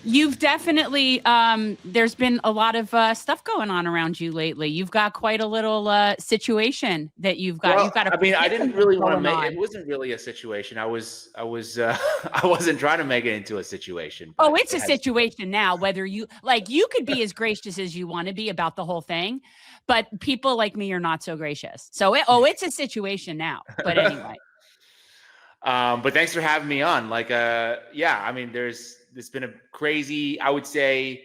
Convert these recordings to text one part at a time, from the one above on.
You've definitely, there's been a lot of stuff going on around you lately. You've got quite a little situation that you've got. Well, You've got I mean, I didn't really want to make on. it. Wasn't really a situation. I wasn't trying to make it into a situation. Oh, it's a situation now. Whether you could be as gracious as you want to be about the whole thing, but people like me are not so gracious. So, it's a situation now. But anyway. But thanks for having me on. Yeah, I mean, there's been a crazy, I would say,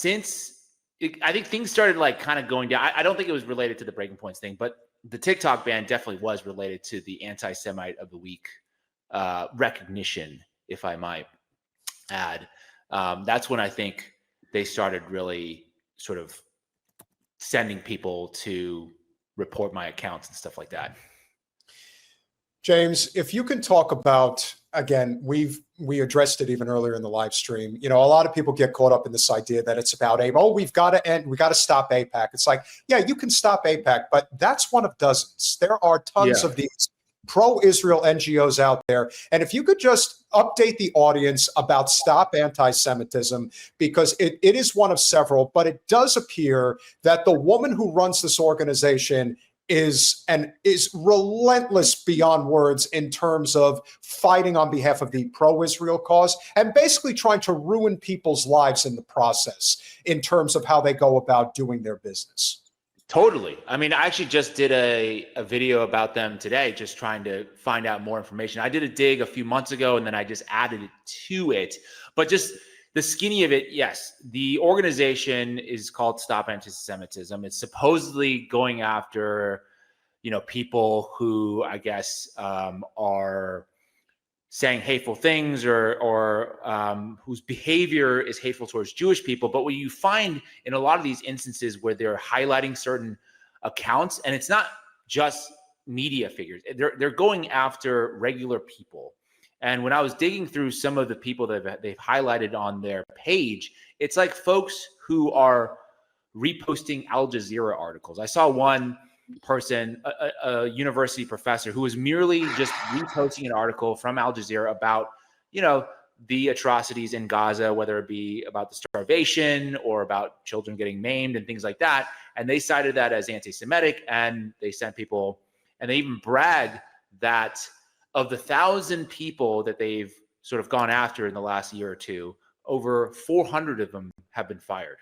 I think things started kind of going down. I don't think it was related to the Breaking Points thing, but the TikTok ban definitely was related to the Anti-Semite of the Week recognition, if I might add. That's when I think they started really sort of sending people to report my accounts and stuff like that. James, if you can talk about, again, we addressed it even earlier in the live stream. A lot of people get caught up in this idea that it's about we've got to end, we got to stop AIPAC. It's like, yeah, you can stop AIPAC, but that's one of dozens. There are tons of these pro-Israel NGOs out there. And if you could just update the audience about Stop Antisemitism, because it is one of several, but it does appear that the woman who runs this organization is relentless beyond words in terms of fighting on behalf of the pro-Israel cause and basically trying to ruin people's lives in the process in terms of how they go about doing their business. Totally. I mean, I actually just did a video about them today, just trying to find out more information. I did a dig a few months ago, and then I just added it to it. But just the skinny of it, yes, the organization is called Stop Antisemitism. It's supposedly going after, people who I guess are saying hateful things or whose behavior is hateful towards Jewish people. But what you find in a lot of these instances where they're highlighting certain accounts, and it's not just media figures, they're going after regular people. And when I was digging through some of the people that they've highlighted on their page, it's like folks who are reposting Al Jazeera articles. I saw one person, a university professor, who was merely just reposting an article from Al Jazeera about, the atrocities in Gaza, whether it be about the starvation or about children getting maimed and things like that. And they cited that as anti-Semitic, and they sent people, and they even brag that of the 1,000 people that they've sort of gone after in the last year or two, over 400 of them have been fired.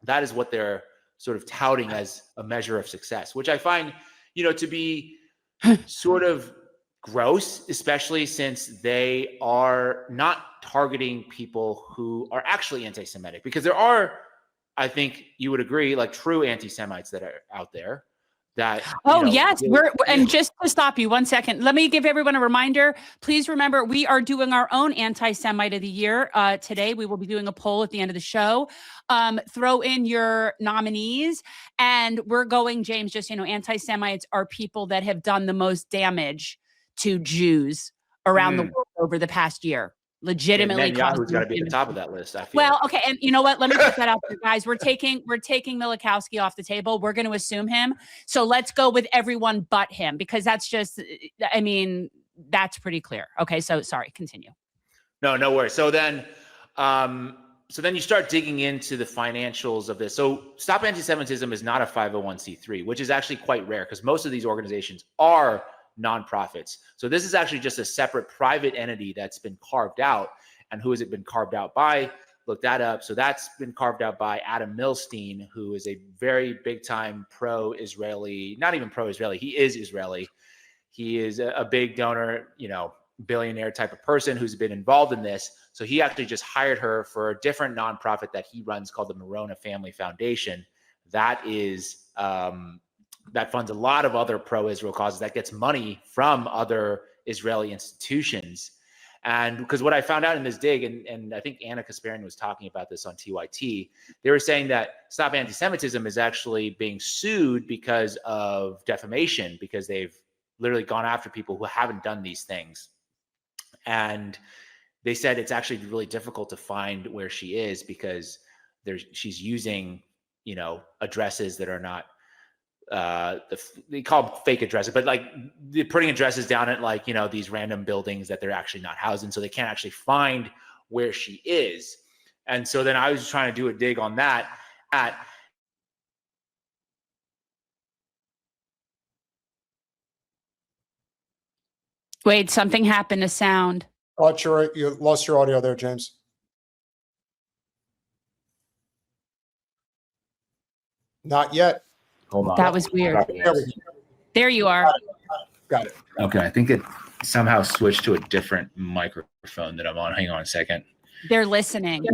That is what they're sort of touting as a measure of success, which I find, to be sort of gross, especially since they are not targeting people who are actually anti-Semitic, because there are, I think you would agree, true anti-Semites that are out there. Yes, and just to stop you 1 second, let me give everyone a reminder. Please remember, we are doing our own Anti-Semite of the Year. Today, we will be doing a poll at the end of the show. Throw in your nominees, and we're going, James, just, anti-Semites are people that have done the most damage to Jews around the world over the past year. Legitimately, Netanyahu's got to be at the top of that list, I feel. Well, okay, and you know what? Let me put that out there, guys. We're taking Milikowski off the table. We're going to assume him. So let's go with everyone but him, because that's just, I mean, that's pretty clear. Okay, so sorry, continue. No worries. So then you start digging into the financials of this. So Stop Antisemitism is not a 501c3, which is actually quite rare because most of these organizations are nonprofits. So this is actually just a separate private entity that's been carved out. And who has it been carved out by? Look that up. So that's been carved out by Adam Milstein, who is a very big time pro-Israeli, not even pro-Israeli. He is Israeli. He is a big donor, billionaire type of person who's been involved in this. So he actually just hired her for a different nonprofit that he runs called the Morona Family Foundation. That is, that funds a lot of other pro-Israel causes, that gets money from other Israeli institutions. And because what I found out in this dig, and I think Anna Kasparian was talking about this on TYT, they were saying that Stop Antisemitism is actually being sued because of defamation, because they've literally gone after people who haven't done these things. And they said it's actually really difficult to find where she is because she's using, addresses that are not, they call them fake addresses, but they're putting addresses down at these random buildings that they're actually not housed in. So they can't actually find where she is. And so then I was trying to do a dig on that. Wait, something happened to sound. Oh, you lost your audio there, James. Not yet. Hold on. That was weird. There you are. Got it. Okay, I think it somehow switched to a different microphone that I'm on. Hang on a second. They're listening.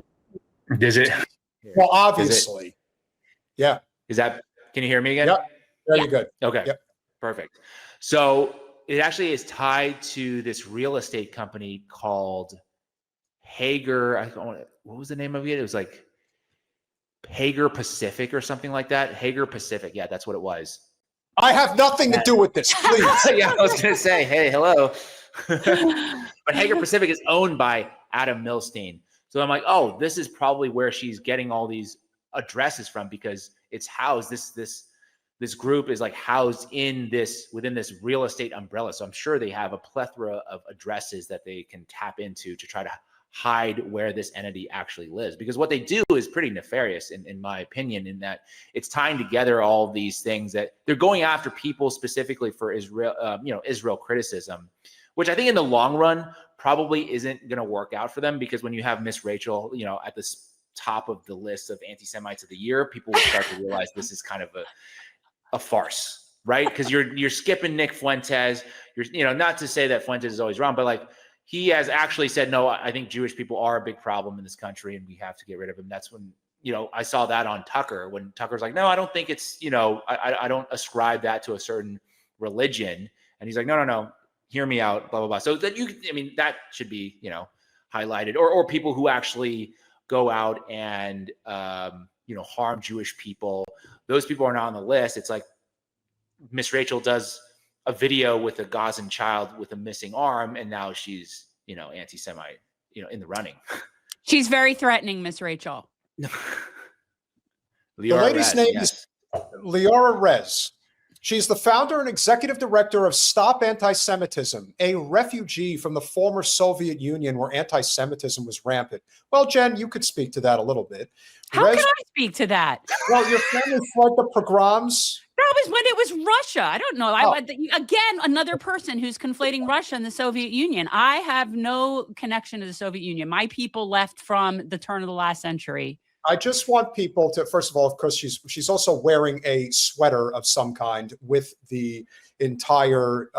Is it? Well, obviously. Yeah. Is that, can you hear me again? Yep. Very good. Okay. Yep. Perfect. So it actually is tied to this real estate company called Hager. What was the name of it? It was like Hager Pacific or something like that. Hager Pacific. Yeah, that's what it was. I have nothing to do with this, please. Yeah, I was going to say, hey, hello. But Hager Pacific is owned by Adam Milstein. So I'm like, oh, this is probably where she's getting all these addresses from, because it's housed, this group is like housed within this real estate umbrella. So I'm sure they have a plethora of addresses that they can tap into to try to hide where this entity actually lives, because what they do is pretty nefarious in my opinion, in that it's tying together all these things that they're going after people specifically for Israel criticism, which I think in the long run probably isn't going to work out for them, because when you have Miss Rachel, at the top of the list of anti-Semites of the year, people will start to realize this is kind of a farce, right? Because you're skipping Nick Fuentes. You're not to say that Fuentes is always wrong, but like, he has actually said, no, I think Jewish people are a big problem in this country and we have to get rid of them. That's when, I saw that on Tucker, when Tucker's like, no, I don't think it's, I don't ascribe that to a certain religion. And he's like, no, hear me out, blah, blah, blah. So that that should be, highlighted, or people who actually go out and, harm Jewish people. Those people are not on the list. It's like Miss Rachel does a video with a Gazan child with a missing arm, and now she's, anti-Semite, in the running. She's very threatening, Miss Rachel. The lady's name is Liora Rez. She's the founder and executive director of Stop Antisemitism, a refugee from the former Soviet Union where anti-Semitism was rampant. Well, Jen, you could speak to that a little bit. How can I speak to that? Well, your family fled the pogroms. That was when it was Russia. I don't know. Again, another person who's conflating Russia and the Soviet Union. I have no connection to the Soviet Union. My people left from the turn of the last century. I just want people to, first of all, of course, she's also wearing a sweater of some kind with the entire,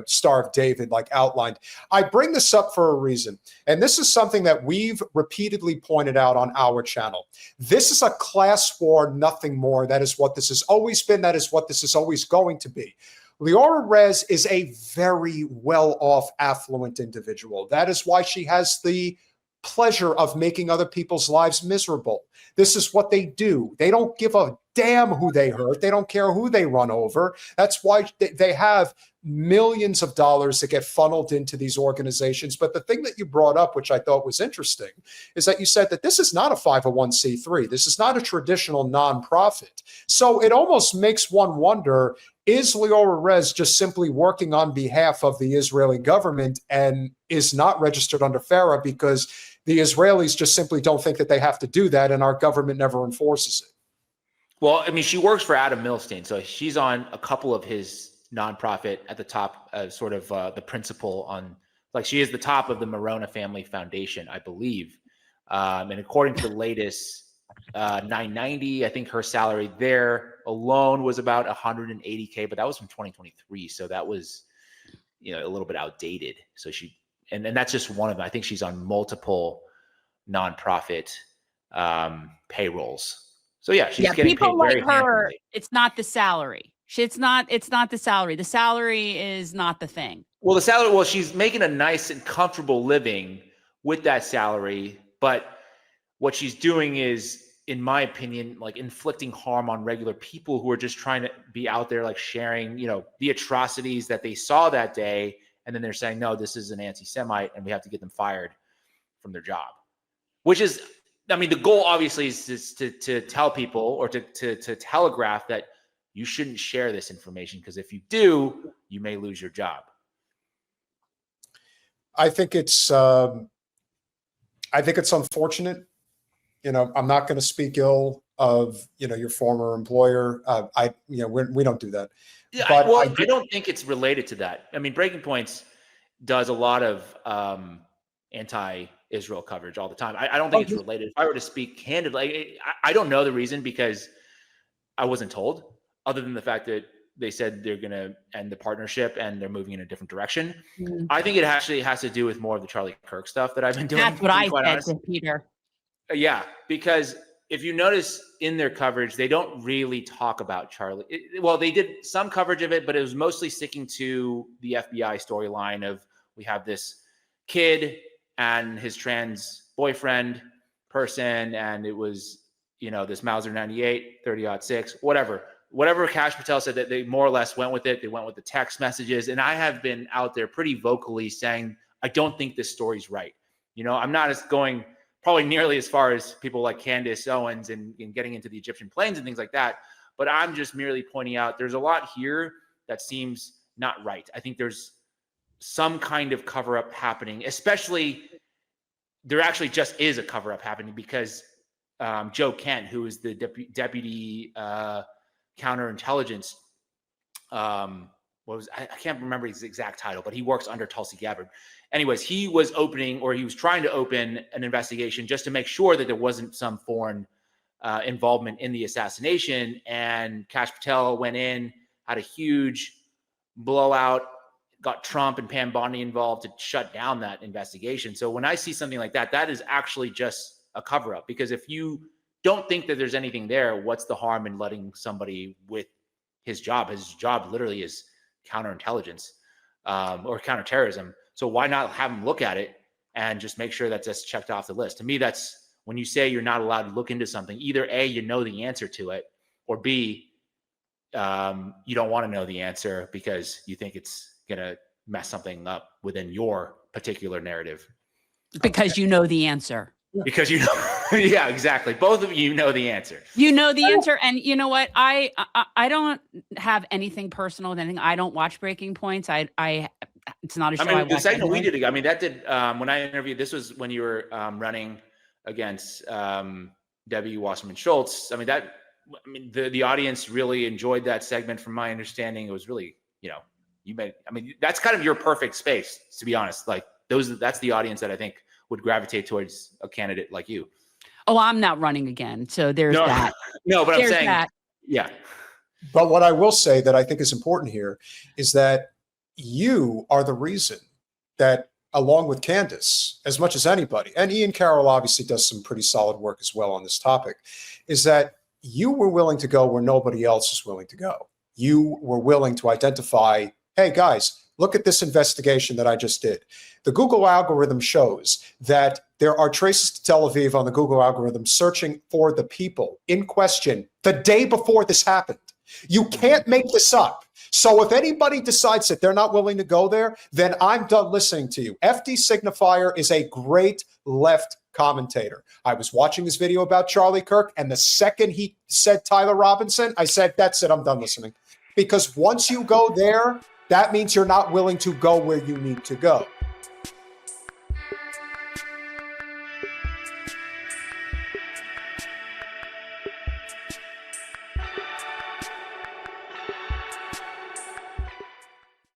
Star of David like outlined. I bring this up for a reason, and this is something that we've repeatedly pointed out on our channel. This is a class war, nothing more. That is what this has always been. That is what this is always going to be. Liora Rez is a very well-off, affluent individual. That is why she has the pleasure of making other people's lives miserable. This is what they do. They don't give a damn who they hurt. They don't care who they run over. That's why they have millions of dollars that get funneled into these organizations. But the thing that you brought up, which I thought was interesting, is that you said that this is not a 501c3. This is not a traditional nonprofit. So it almost makes one wonder, is Liora Rez just simply working on behalf of the Israeli government and is not registered under FARA because the Israelis just simply don't think that they have to do that and our government never enforces it? Well, she works for Adam Milstein, so she's on a couple of his nonprofit at the top, the principal on, like, she is the top of the Morona Family Foundation, I believe. And according to the latest 990, I think her salary there alone was about 180K, but that was from 2023. So that was, a little bit outdated. So and that's just one of them. I think she's on multiple nonprofit payrolls. So yeah, she's getting people paid like very her. handsomely. It's not the salary. It's not the salary. The salary is not the thing. Well, the salary, she's making a nice and comfortable living with that salary, but what she's doing is, in my opinion, like inflicting harm on regular people who are just trying to be out there, like sharing, the atrocities that they saw that day. And then they're saying, no, this is an anti-Semite and we have to get them fired from their job, which is, the goal obviously is to tell people, or to telegraph that you shouldn't share this information, because if you do, you may lose your job. I think it's I think it's unfortunate. You know, I'm not going to speak ill of, you know, your former employer. We don't do that. Yeah, But I don't think it's related to that. I mean, Breaking Points does a lot of anti-Israel coverage all the time. I don't think it's related. If I were to speak candidly, I don't know the reason because I wasn't told, other than the fact that they said they're going to end the partnership and they're moving in a different direction. I think it actually has to do with more of the Charlie Kirk stuff that I've been doing. That's what I said to Peter. Yeah, because if you notice in their coverage, they don't really talk about Charlie. Well, they did some coverage of it, but it was mostly sticking to the FBI storyline of we have this kid and his trans boyfriend person, and it was, you know, this Mauser 98, 30-06, whatever Kash Patel said, that they more or less went with it. They went with the text messages. And I have been out there pretty vocally saying, I don't think this story's right. You know, I'm not as going probably nearly as far as people like Candace Owens and getting into the Egyptian plains and things like that. But I'm just merely pointing out there's a lot here that seems not right. I think there's some kind of cover up happening, especially there actually just is a cover up happening because Joe Kent, who is the deputy counterintelligence, I can't remember his exact title, but he works under Tulsi Gabbard. Anyways, he was trying to open an investigation just to make sure that there wasn't some foreign involvement in the assassination. And Kash Patel went in, had a huge blowout, got Trump and Pam Bondi involved to shut down that investigation. So when I see something like that, that is actually just a cover up, because if you don't think that there's anything there, what's the harm in letting somebody with his job? His job literally is counterintelligence or counterterrorism. So why not have him look at it and just make sure that's just checked off the list? To me, that's when you say you're not allowed to look into something, either A, you know the answer to it, or B, you don't want to know the answer because you think it's going to mess something up within your particular narrative. Because you know the answer. Because you know, yeah, exactly. Both of you know the answer. You know the answer, and you know what? I don't have anything personal with anything. I don't watch Breaking Points. It's not a show. I mean, the segment we did, I mean, that did when I interviewed. This was when you were running against Debbie Wasserman Schultz. I mean, the audience really enjoyed that segment. From my understanding, it was really, you know, that's kind of your perfect space, to be honest. Like that's the audience that I think would gravitate towards a candidate like you. Oh, I'm not running again. So there's that. No, but there's I'm saying, that. Yeah. But what I will say that I think is important here is that you are the reason that, along with Candace, as much as anybody, and Ian Carroll obviously does some pretty solid work as well on this topic, is that you were willing to go where nobody else is willing to go. You were willing to identify, hey guys, look at this investigation that I just did. The Google algorithm shows that there are traces to Tel Aviv on the Google algorithm searching for the people in question the day before this happened. You can't make this up. So if anybody decides that they're not willing to go there, then I'm done listening to you. FD Signifier is a great left commentator. I was watching this video about Charlie Kirk, and the second he said Tyler Robinson, I said, that's it, I'm done listening. Because once you go there, that means you're not willing to go where you need to go.